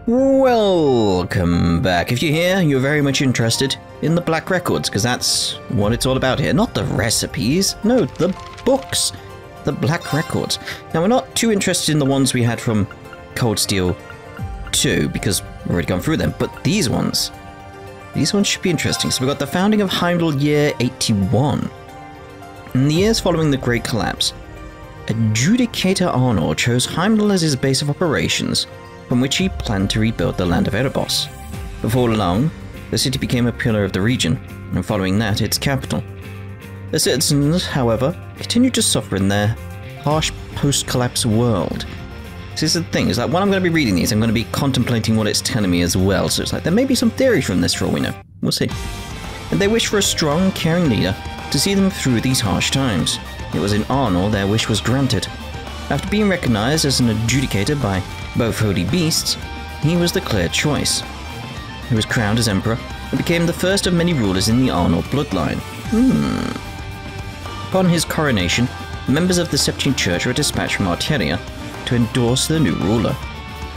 Welcome back. If you're here, you're very much interested in the Black Records, because that's what it's all about here. Not the recipes, no, the books. The Black Records. Now, we're not too interested in the ones we had from Cold Steel 2, because we've already gone through them, but these ones should be interesting. So we've got the founding of Heimdall, year 81. In the years following the Great Collapse, Adjudicator Arnor chose Heimdall as his base of operations, from which he planned to rebuild the land of Erebos. Before long, the city became a pillar of the region, and following that, its capital. The citizens, however, continued to suffer in their harsh post-collapse world. This is the thing, is that when I'm going to be reading these, I'm going to be contemplating what it's telling me as well, so it's like there may be some theory from this for all we know. We'll see. And they wished for a strong, caring leader to see them through these harsh times. It was in Arnor their wish was granted. After being recognized as an adjudicator by both holy beasts, he was the clear choice. He was crowned as emperor and became the first of many rulers in the Arnor bloodline. Upon his coronation, members of the Septine Church were dispatched from Arteria to endorse the new ruler.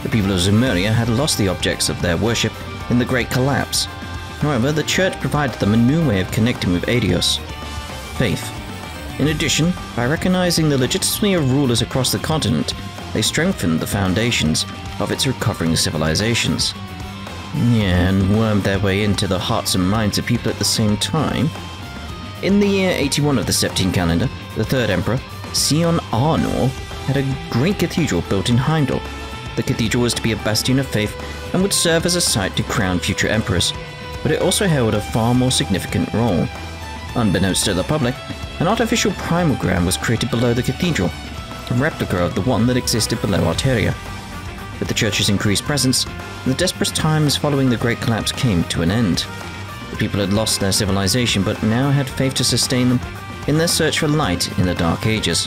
The people of Zemuria had lost the objects of their worship in the Great Collapse. However, the church provided them a new way of connecting with Aidios, faith. In addition, by recognizing the legitimacy of rulers across the continent, they strengthened the foundations of its recovering civilizations. Yeah, and wormed their way into the hearts and minds of people at the same time. In the year 81 of the Septine calendar, the third emperor, Sion Arnor, had a great cathedral built in Heimdall. The cathedral was to be a bastion of faith and would serve as a site to crown future emperors, but it also held a far more significant role. Unbeknownst to the public, an artificial primal ground was created below the cathedral, a replica of the one that existed below Arteria. With the church's increased presence, the desperate times following the Great Collapse came to an end. The people had lost their civilization, but now had faith to sustain them in their search for light in the Dark Ages.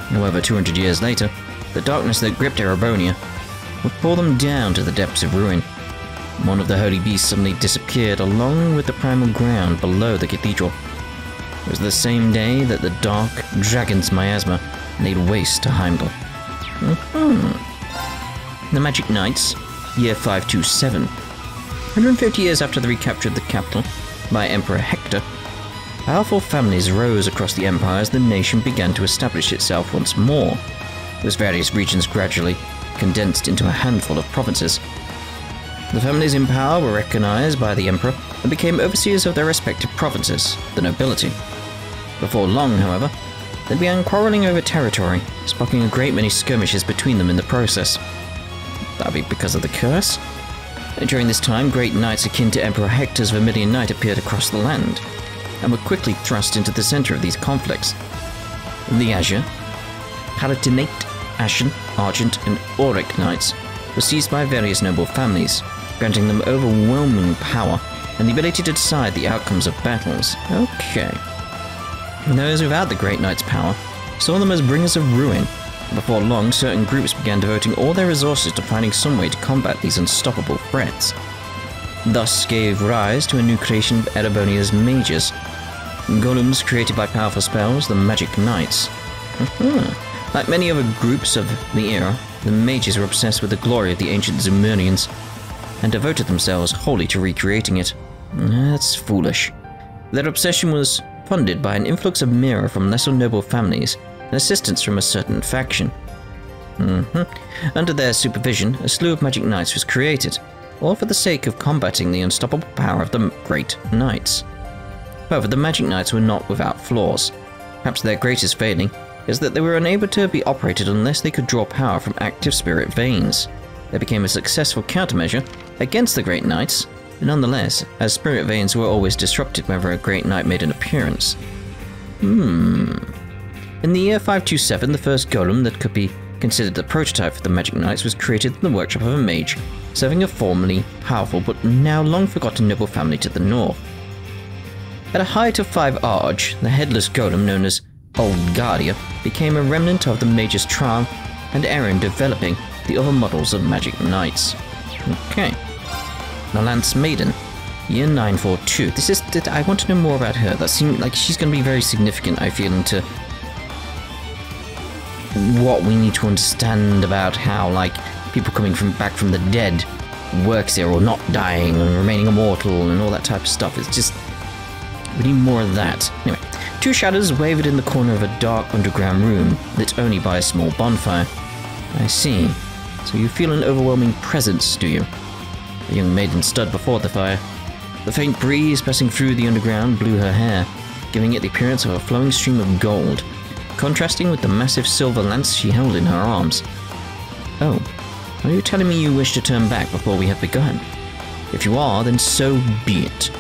However, 200 years later, the darkness that gripped Erebonia would pull them down to the depths of ruin. One of the holy beasts suddenly disappeared along with the primal ground below the cathedral. It was the same day that the dark dragon's miasma laid waste to Heimdall. The Magic Knights, year 527. 150 years after the recapture of the capital by Emperor Hector, powerful families rose across the empire as the nation began to establish itself once more. Those various regions gradually condensed into a handful of provinces. The families in power were recognized by the emperor and became overseers of their respective provinces, the nobility. Before long, however, they began quarreling over territory, sparking a great many skirmishes between them in the process. That would be because of the curse? During this time, great knights akin to Emperor Hector's Vermilion Knight appeared across the land, and were quickly thrust into the center of these conflicts. The Azure, Palatinate, Ashen, Argent, and Auric Knights were seized by various noble families, granting them overwhelming power and the ability to decide the outcomes of battles. Okay. Those without the Great Knight's power saw them as bringers of ruin. Before long, certain groups began devoting all their resources to finding some way to combat these unstoppable threats. Thus gave rise to a new creation of Erebonia's mages. Golems created by powerful spells, the Magic Knights. Like many other groups of the era, the mages were obsessed with the glory of the ancient Zemurians, and devoted themselves wholly to recreating it. That's foolish. Their obsession was funded by an influx of mirror from lesser noble families, and assistance from a certain faction. Under their supervision, a slew of Magic Knights was created, all for the sake of combating the unstoppable power of the Great Knights. However, the Magic Knights were not without flaws. Perhaps their greatest failing is that they were unable to be operated unless they could draw power from active spirit veins. They became a successful countermeasure against the Great Knights, nonetheless, as spirit veins were always disrupted whenever a Great Knight made an appearance. In the year 527, the first golem that could be considered the prototype for the Magic Knights was created in the workshop of a mage, serving a formerly powerful but now long forgotten noble family to the north. At a height of 5 arge, the headless golem known as Old Guardia became a remnant of the mage's trial and error in developing the other models of Magic Knights. Okay. The Lance Maiden, year 942. I want to know more about her. That seems like she's going to be very significant, I feel, into what we need to understand about how, like, people coming back from the dead works here, or not dying and remaining immortal and all that type of stuff. It's just, we need more of that. Anyway, two shadows wavered in the corner of a dark underground room, lit only by a small bonfire. I see. So you feel an overwhelming presence, do you? The young maiden stood before the fire. The faint breeze passing through the underground blew her hair, giving it the appearance of a flowing stream of gold, contrasting with the massive silver lance she held in her arms. Oh, are you telling me you wish to turn back before we have begun? If you are, then so be it.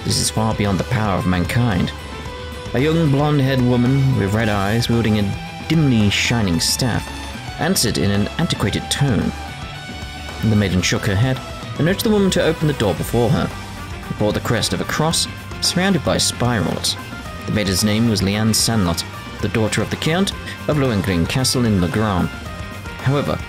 This is far beyond the power of mankind. A young blonde-haired woman with red eyes wielding a dimly shining staff answered in an antiquated tone. The maiden shook her head and urged the woman to open the door before her. It bore the crest of a cross, surrounded by spirals. The maiden's name was Liane Sandlot, the daughter of the Count of Lohengrin Castle in Le Grand. However,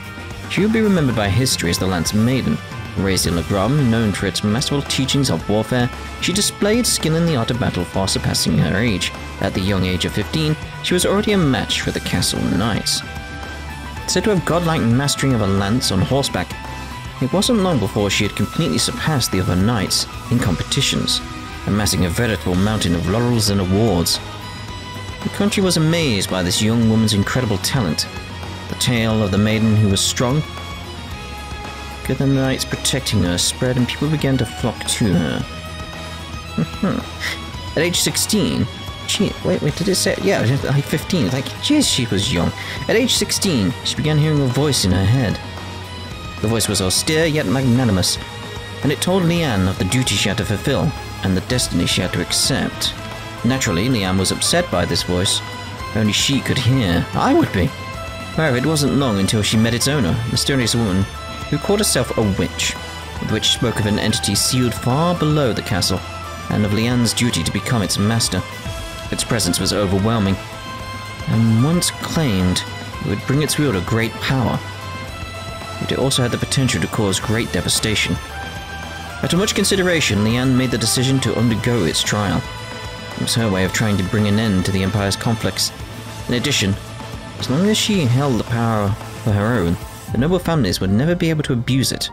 she will be remembered by history as the Lance Maiden. Raised in Le Grand, known for its masterful teachings of warfare, she displayed skill in the art of battle far surpassing her age. At the young age of 15, she was already a match for the castle knights. Said to have godlike mastery of a lance on horseback, it wasn't long before she had completely surpassed the other knights in competitions, amassing a veritable mountain of laurels and awards. The country was amazed by this young woman's incredible talent. The tale of the maiden who was strong, good the knights protecting her, spread and people began to flock to her. At age 16, wait, did it say? Yeah, like 15. Like, jeez, she was young. At age 16, she began hearing a voice in her head. The voice was austere yet magnanimous, and it told Liane of the duty she had to fulfill and the destiny she had to accept. Naturally, Liane was upset by this voice. Only she could hear. I would be. However, it wasn't long until she met its owner, a mysterious woman who called herself a witch. The witch spoke of an entity sealed far below the castle, and of Liane's duty to become its master. Its presence was overwhelming, and once claimed, it would bring its wielder great power. But it also had the potential to cause great devastation. After much consideration, Liane made the decision to undergo its trial. It was her way of trying to bring an end to the Empire's conflicts. In addition, as long as she held the power for her own, the noble families would never be able to abuse it.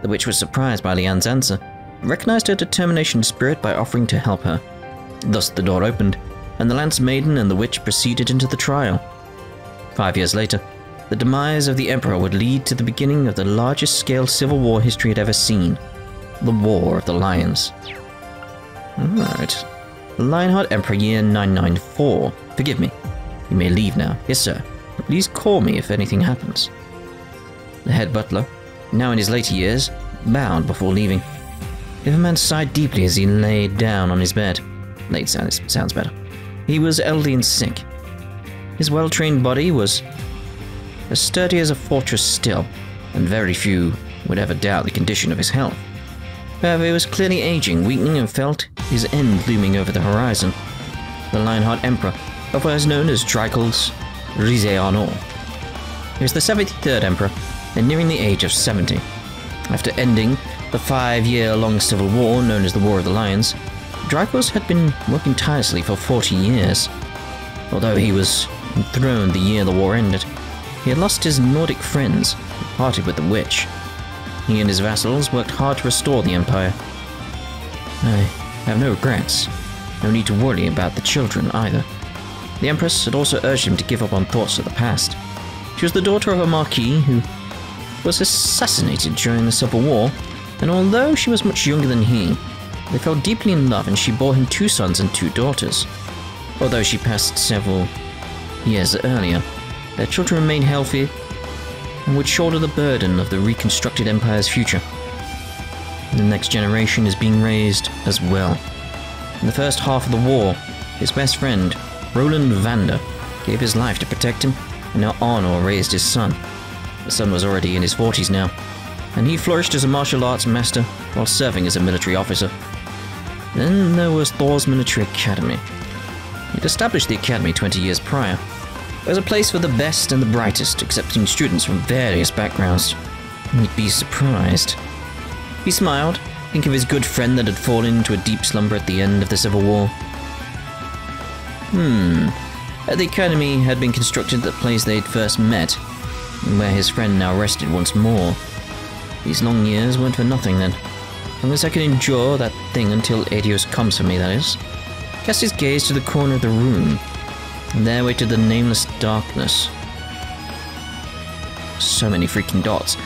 The witch was surprised by Liane's answer, and recognized her determination spirit by offering to help her. Thus the door opened, and the Lance Maiden and the witch proceeded into the trial. 5 years later, the demise of the Emperor would lead to the beginning of the largest-scale civil war history had ever seen. The War of the Lions. Alright. The Lionheart Emperor, year 994. Forgive me. You may leave now. Yes, sir. Please call me if anything happens. The head butler, now in his later years, bowed before leaving. The other man sighed deeply as he lay down on his bed. Laid sounds better. He was elderly and sick. His well-trained body was as sturdy as a fortress still, and very few would ever doubt the condition of his health. However, he was clearly aging, weakening, and felt his end looming over the horizon. The Lionheart Emperor, otherwise known as Dracul's Rise-en-Or. He was the 73rd Emperor, and nearing the age of 70. After ending the 5-year-long civil war known as the War of the Lions, Dracos had been working tirelessly for 40 years. Although he was enthroned the year the war ended, he had lost his Nordic friends and parted with the witch. He and his vassals worked hard to restore the empire. I have no regrets. No need to worry about the children either. The Empress had also urged him to give up on thoughts of the past. She was the daughter of a marquis who was assassinated during the Civil War, and although she was much younger than he, they fell deeply in love and she bore him 2 sons and 2 daughters. Although she passed several years earlier, their children remained healthy and would shoulder the burden of the reconstructed empire's future. The next generation is being raised as well. In the first half of the war, his best friend, Roland Vander, gave his life to protect him, and now Arnor raised his son. The son was already in his 40s now, and he flourished as a martial arts master while serving as a military officer. Then there was Thor's Military Academy. He'd established the academy 20 years prior. It was a place for the best and the brightest, accepting students from various backgrounds. You'd be surprised. He smiled, thinking of his good friend that had fallen into a deep slumber at the end of the Civil War. The academy had been constructed at the place they'd first met, and where his friend now rested once more. These long years weren't for nothing then. Unless I can endure that thing until Adios comes for me, that is. Cast his gaze to the corner of the room, and there waited the nameless darkness. So many freaking dots.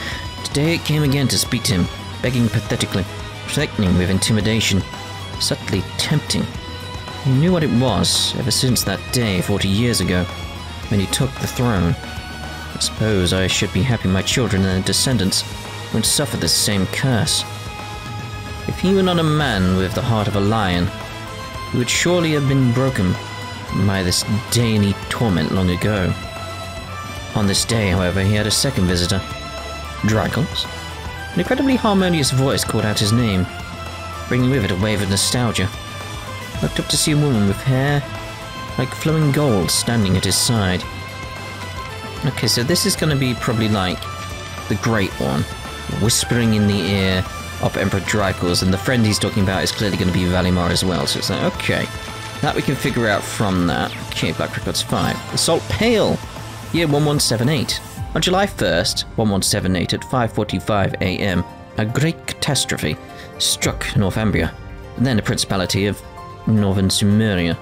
Today it came again to speak to him, begging pathetically, threatening with intimidation, subtly tempting. He knew what it was ever since that day 40 years ago, when he took the throne. I suppose I should be happy my children and their descendants would suffer the same curse. If he were not a man with the heart of a lion, he would surely have been broken by this daily torment long ago. On this day, however, he had a second visitor. Dragons? An incredibly harmonious voice called out his name, bringing with it a wave of nostalgia. I looked up to see a woman with hair like flowing gold standing at his side. Okay, so this is going to be probably like the Great One, whispering in the ear of Emperor Dracos, and the friend he's talking about is clearly going to be Valimar as well, so it's like, okay, that we can figure out from that. Okay, Black Records 5. The Salt Pale, year 1178. On July 1st, 1178 at 5:45 AM, a great catastrophe struck Northumbria, then the Principality of Northern Sumeria.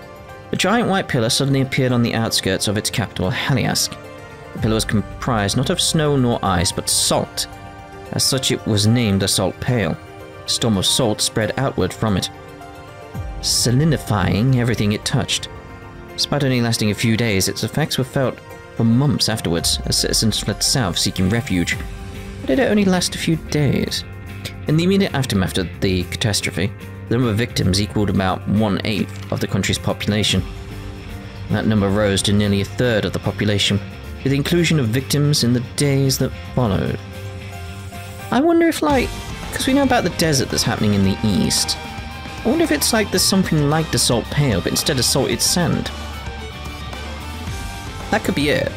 A giant white pillar suddenly appeared on the outskirts of its capital, Haliask. The pillar was comprised not of snow nor ice, but salt. As such, it was named a Salt Pale. A storm of salt spread outward from it, salinifying everything it touched. Despite only lasting a few days, its effects were felt for months afterwards, as citizens fled south seeking refuge. But it only lasted a few days. In the immediate aftermath of the catastrophe, the number of victims equaled about 1/8 of the country's population. That number rose to nearly a third of the population, with the inclusion of victims in the days that followed. I wonder if, like, because we know about the desert that's happening in the east, I wonder if it's like there's something like the Salt Pale, but instead of salt, it's sand. That could be it.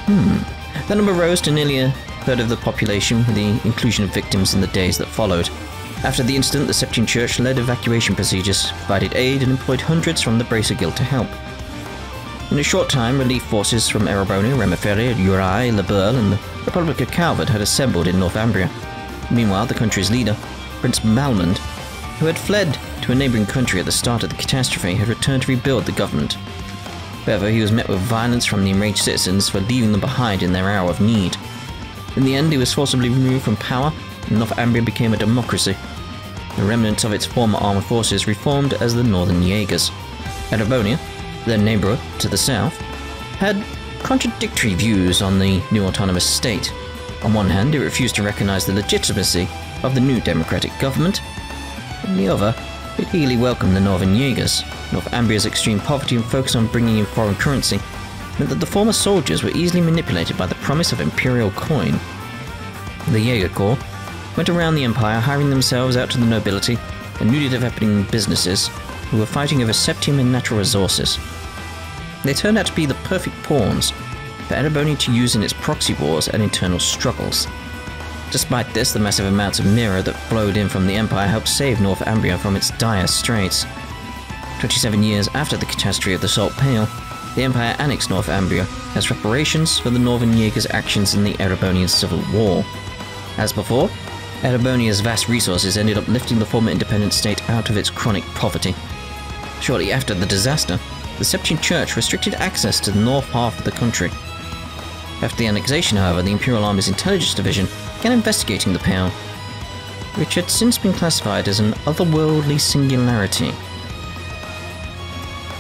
That number rose to nearly a third of the population, with the inclusion of victims in the days that followed. After the incident, the Septine Church led evacuation procedures, provided aid, and employed hundreds from the Bracer Guild to help. In a short time, relief forces from Erebonia, Remeferia, Uri, Laberl, and the Republic of Calvard had assembled in Northumbria. Meanwhile, the country's leader, Prince Malmond, who had fled to a neighbouring country at the start of the catastrophe, had returned to rebuild the government. However, he was met with violence from the enraged citizens for leaving them behind in their hour of need. In the end, he was forcibly removed from power, and Northumbria became a democracy. The remnants of its former armed forces reformed as the Northern Jaegers. Erebonia, their neighbour to the south, had contradictory views on the new autonomous state. On one hand, it refused to recognise the legitimacy of the new democratic government. On the other, it eagerly welcomed the Northern Jaegers. Northumbria's extreme poverty and focus on bringing in foreign currency meant that the former soldiers were easily manipulated by the promise of imperial coin. The Jaeger Corps went around the empire, hiring themselves out to the nobility and newly developing businesses who were fighting over septium and natural resources. They turned out to be the perfect pawns for Erebonia to use in its proxy wars and internal struggles. Despite this, the massive amounts of mirror that flowed in from the Empire helped save Northumbria from its dire straits. 27 years after the catastrophe of the Salt Pale, the Empire annexed Northumbria as reparations for the Northern Jaegers' actions in the Erebonian Civil War. As before, Erebonia's vast resources ended up lifting the former independent state out of its chronic poverty. Shortly after the disaster, the Septine Church restricted access to the north half of the country. After the annexation, however, the Imperial Army's Intelligence Division began investigating the Pale, which had since been classified as an otherworldly singularity.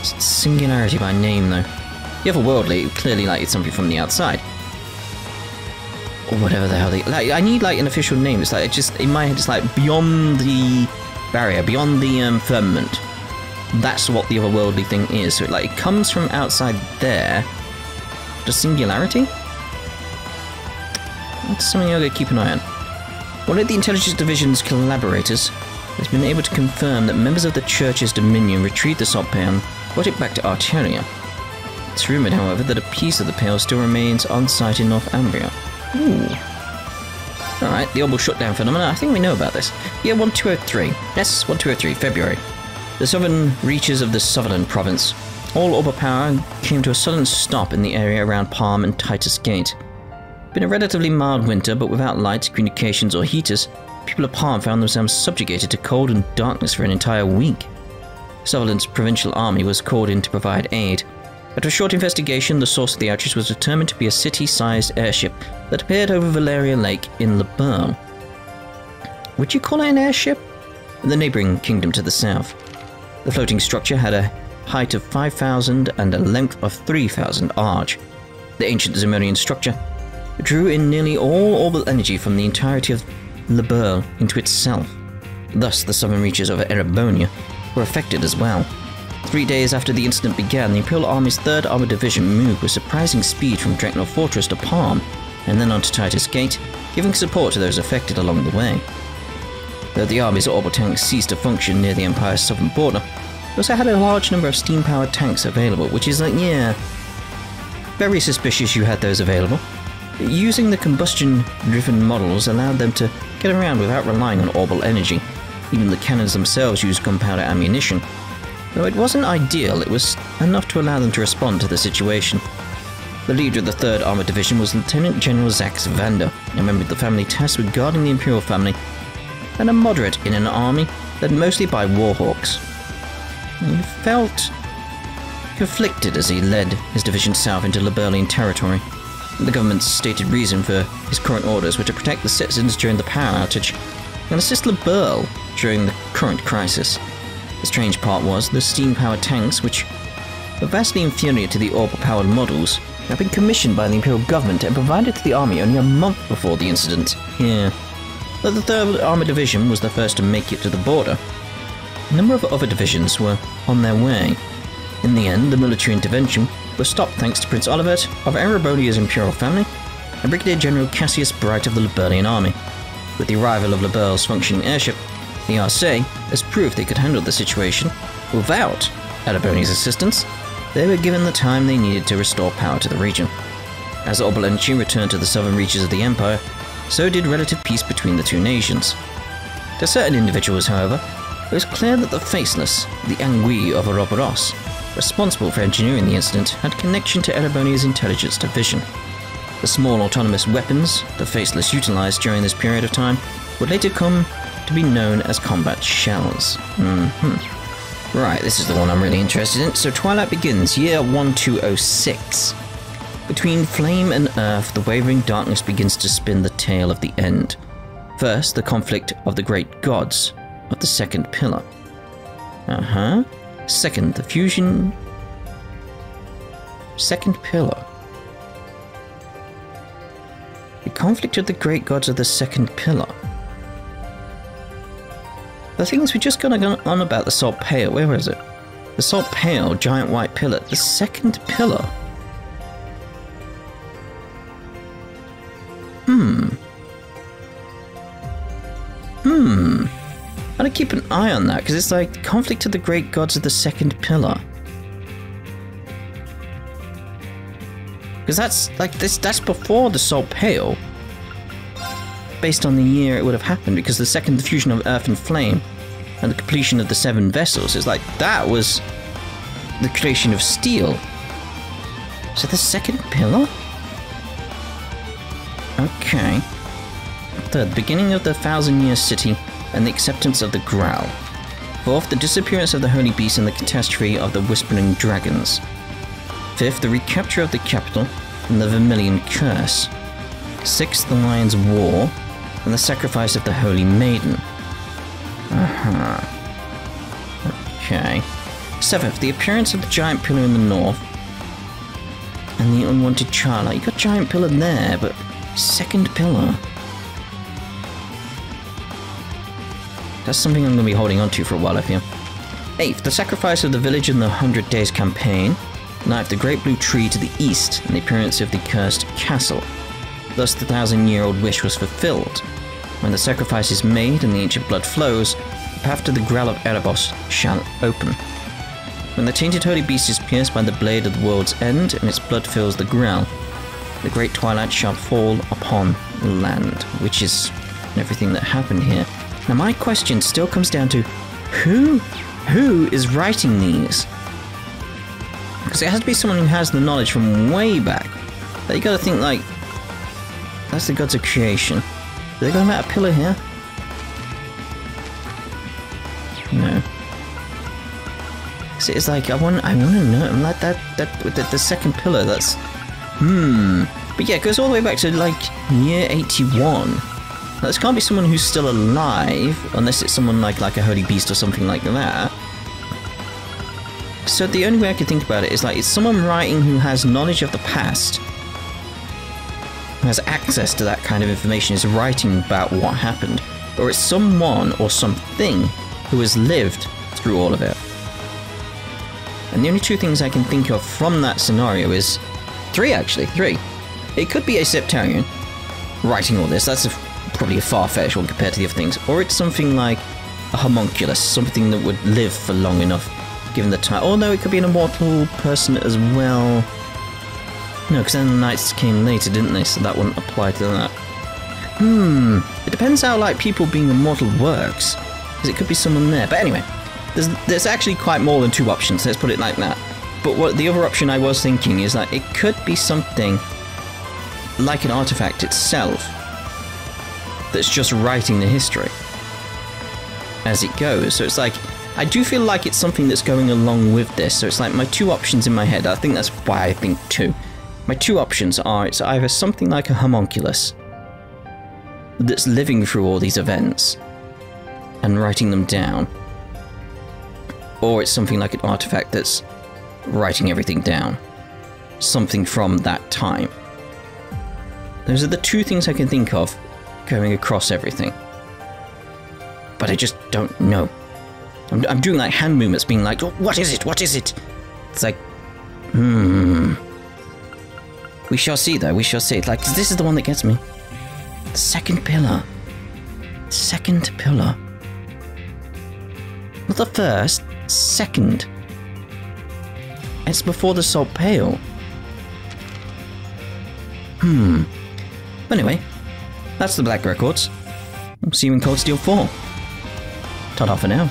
It's singularity by name, though. The otherworldly, clearly like it's something from the outside. Or whatever the hell they... Like, I need, like, an official name. It's like, it just, in my head, it's like beyond the barrier, beyond the firmament. That's what the otherworldly thing is. So, it comes from outside there. The singularity? That's something I'll go keep an eye on. One of the Intelligence Division's collaborators has been able to confirm that members of the Church's Dominion retrieved the Salt Pale and brought it back to Arteria. It's rumoured, however, that a piece of the Pale still remains on site in Northumbria. Ooh. Alright, the Orbital Shutdown Phenomena. I think we know about this. Year 1203. Yes, 1203, February. The southern reaches of the Sutherland province. All orbital power came to a sudden stop in the area around Palm and Titus Gate. Been a relatively mild winter, but without lights, communications, or heaters, people of Palm found themselves subjugated to cold and darkness for an entire week. Sutherland's provincial army was called in to provide aid. After a short investigation, the source of the outrage was determined to be a city-sized airship that appeared over Valeria Lake in Le Burle. Would you call it an airship? In the neighbouring kingdom to the south. The floating structure had a height of 5,000 and a length of 3,000 arch. The ancient Zemurian structure drew in nearly all orbital energy from the entirety of Le Burle into itself. Thus, the southern reaches of Erebonia were affected as well. 3 days after the incident began, the Imperial Army's 3rd Armored Division moved with surprising speed from Dreknor Fortress to Palm, and then on to Titus Gate, giving support to those affected along the way. Though the Army's orbital tanks ceased to function near the Empire's southern border, they also had a large number of steam-powered tanks available, which is like, yeah, very suspicious you had those available. Using the combustion-driven models allowed them to get around without relying on orbital energy. Even the cannons themselves used gunpowder ammunition. Though it wasn't ideal, it was enough to allow them to respond to the situation. The leader of the 3rd Armored Division was Lieutenant General Zax Vander, a member of the family tasked with guarding the Imperial family, and a moderate in an army led mostly by warhawks. He felt conflicted as he led his division south into Liberlian territory. The government's stated reason for his current orders were to protect the citizens during the power outage and assist Le Burle during the current crisis. The strange part was the steam-powered tanks, which were vastly inferior to the orbital-powered models, had been commissioned by the Imperial government and provided to the army only a month before the incident. Yeah. Though the 3rd Armored Division was the first to make it to the border, a number of other divisions were on their way. In the end, the military intervention was stopped thanks to Prince Olivert of Erebonia's Imperial family and Brigadier General Cassius Bright of the Liberlian army. With the arrival of Le Burle's functioning airship, the RSA has proved they could handle the situation without Erebonia's assistance. They were given the time they needed to restore power to the region. As orbital energy returned to the southern reaches of the Empire, so did relative peace between the two nations. To certain individuals, however, it was clear that the Faceless, the Angui of Ouroboros, responsible for engineering the incident, had connection to Erebonia's intelligence division. The small autonomous weapons the Faceless utilized during this period of time would later come to be known as combat shells. Right, this is the one I'm really interested in. So Twilight begins, year 1206. Between flame and earth, the wavering darkness begins to spin the tale of the end. First, the conflict of the great gods of the second pillar. Second, the fusion... Second pillar. The conflict of the great gods of the second pillar. The thing is, we just got on about the Salt Pale. Where is it? The Salt Pale, giant white pillar. The second pillar. I gotta keep an eye on that, because it's like conflict of the great gods of the second pillar. Because that's like that's before the Salt Pale. Based on the year it would have happened, because the second fusion of earth and flame and the completion of the 7 vessels is like that was the creation of steel. So the second pillar? Okay. Third, beginning of the 1,000-year city and the acceptance of the Graal. Fourth, the disappearance of the Holy Beast and the catastrophe of the Whispering Dragons. Fifth, the recapture of the capital and the Vermilion Curse. Sixth, the Lion's War and the sacrifice of the Holy Maiden. Okay. Seventh, the appearance of the giant pillar in the north and the unwanted Charla. You got giant pillar there, but second pillar. That's something I'm going to be holding on to for a while, I feel. Eighth, the sacrifice of the village in the 100 Days campaign. Ninth, the Great Blue Tree to the east and the appearance of the cursed castle. Thus the 1,000-year-old wish was fulfilled. When the sacrifice is made and the ancient blood flows, the path to the Graal of Erebos shall open. When the tainted holy beast is pierced by the blade of the world's end and its blood fills the Graal, the great twilight shall fall upon the land, which is everything that happened here. Now my question still comes down to who is writing these? Because it has to be someone who has the knowledge from way back. But you gotta think like, That's the gods of creation. Are they going about a pillar here? No. So it's like, I want to know, I'm like the second pillar, that's, But yeah, it goes all the way back to, like, year 81. Now, this can't be someone who's still alive, unless it's someone like a holy beast or something like that. So the only way I can think about it is, like, it's someone writing who has knowledge of the past, who has access to that kind of information, is writing about what happened. Or it's someone or something who has lived through all of it. And the only two things I can think of from that scenario is... three. It could be a Septarian writing all this. That's probably a far-fetched one compared to the other things. Or it's something like a homunculus, something that would live for long enough, given the time. Oh no, it could be an immortal person as well. No, because then the knights came later, didn't they? So that wouldn't apply to that. It depends how, like, people being immortal works. Because it could be someone there. But anyway, there's actually quite more than two options, let's put it like that. But what the other option I was thinking is that it could be something like an artifact itself that's just writing the history as it goes. So it's like, I do feel like it's something that's going along with this. So it's like my two options in my head. I think that's why I think two. My two options are, it's either something like a homunculus that's living through all these events and writing them down, or it's something like an artifact that's writing everything down. Something from that time. Those are the two things I can think of going across everything. But I just don't know. I'm doing like hand movements being like, oh, what is it? What is it? It's like, We shall see though, we shall see. Like, this is the one that gets me. The second pillar. Second pillar. Not the first, second. It's before the Salt Pale. Anyway, that's the Black Records. I'll see you in Cold Steel 4. Ta-da for now.